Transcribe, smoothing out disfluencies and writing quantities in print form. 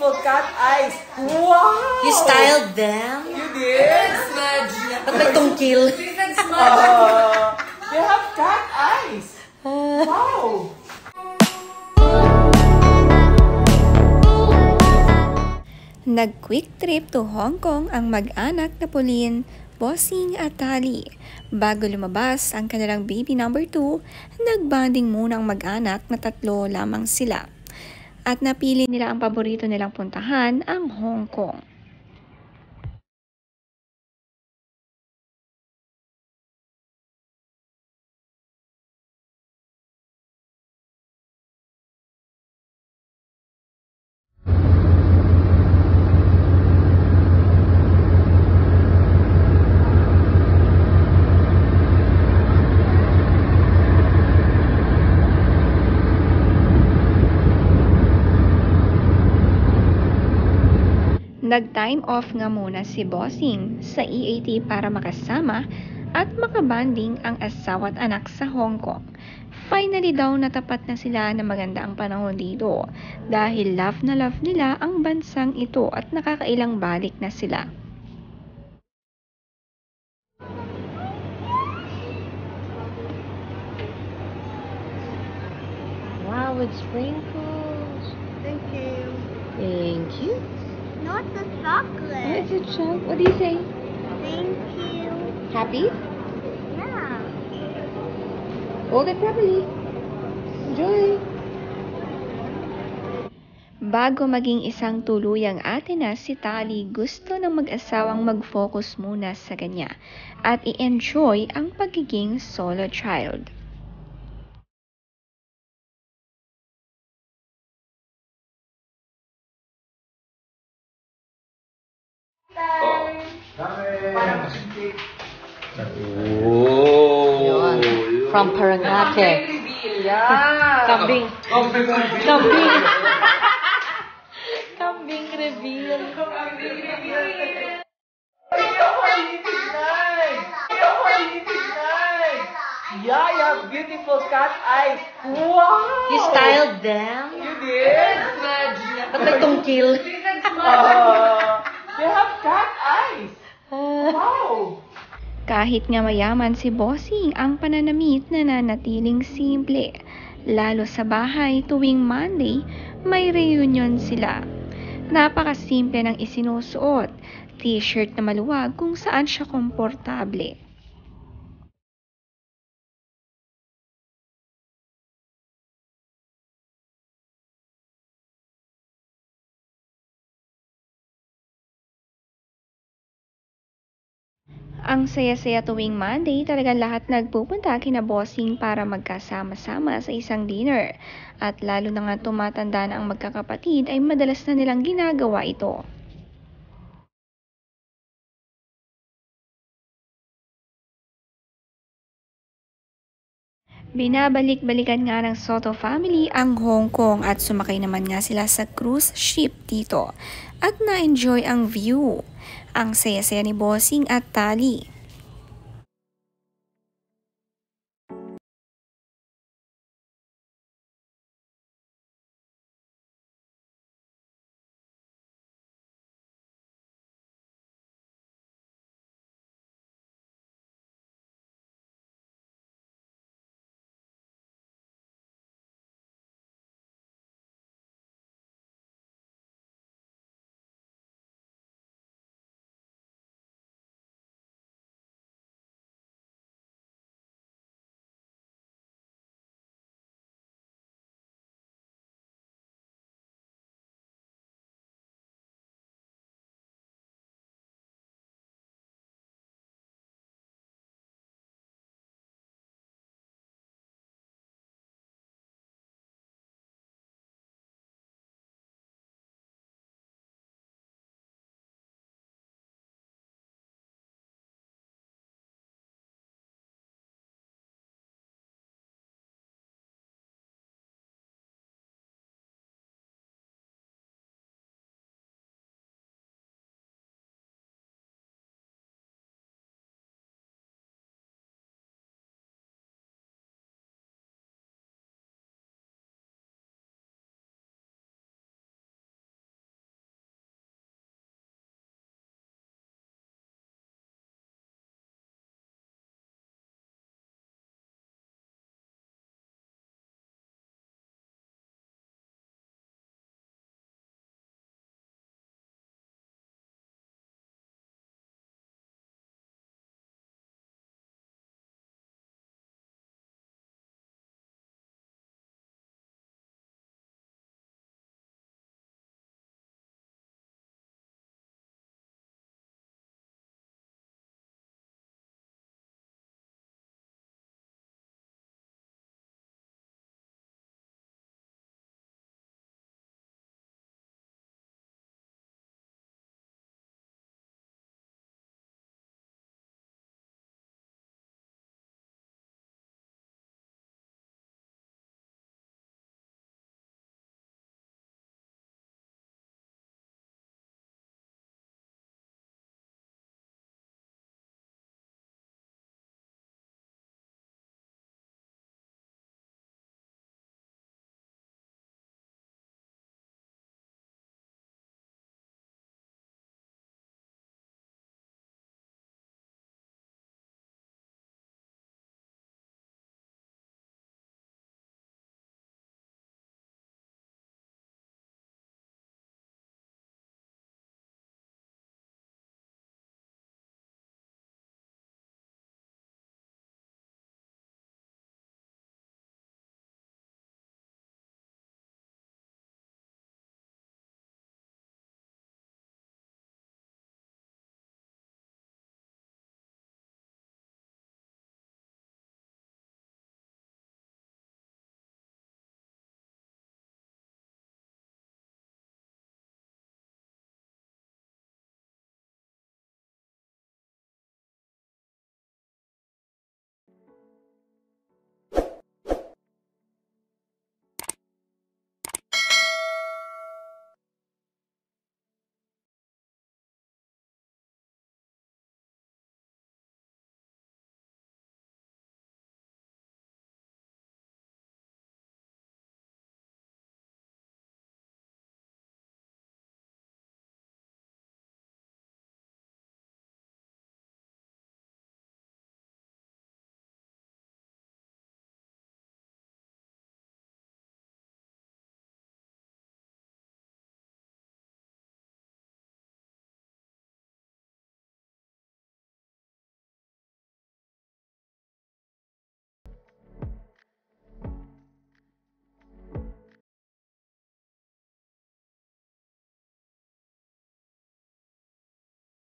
beautiful cat eyes. Wow! You styled them? You did? Ba't may tungkil? They have cat eyes. Wow! Nag-quick trip to Hong Kong ang mag-anak na Pauline, Bossing at Tali. Bago lumabas ang kanilang baby number 2, nagbanding muna ang mag-anak na 3 lamang sila. At napili nila ang paborito nilang puntahan, ang Hong Kong. Nag-time off nga muna si Bossing sa EAT para makasama at makabanding ang asawa at anak sa Hong Kong. Finally daw natapat na sila na maganda ang panahon dito dahil love na love nila ang bansang ito at nakakailang balik na sila. Wow, with sprinkles. Thank you. Thank you. Not the chocolate. It's a chocolate. What do you say? Thank you. Happy? Yeah. Hold it properly. Enjoy. Bago maging isang tuluyang ate na si Tali, gusto ng mag-asawang mag-focus muna sa kanya at i-enjoy ang pagiging solo child. Oh, from Paranaque. Kambing. Kambing. Kambing reveal. Yeah, you have beautiful cat eyes. Wow! You styled them? You did? Ba't may tungkil? They have cat eyes. Wow! Kahit nga mayaman si Bossing, ang pananamit na nanatiling simple. Lalo sa bahay tuwing Monday, may reunion sila. Napakasimple ng isinusuot, t-shirt na maluwag kung saan siya komportable. Ang saya-saya tuwing Monday, talagang lahat nagpupunta kina Bossing para magkasama-sama sa isang dinner. At lalo na nga tumatanda na ang magkakapatid ay madalas na nilang ginagawa ito. Binabalik-balikan nga ng Soto family ang Hong Kong at sumakay naman nga sila sa cruise ship dito. At na-enjoy ang view. Ang saya-saya ni Bossing at Tali.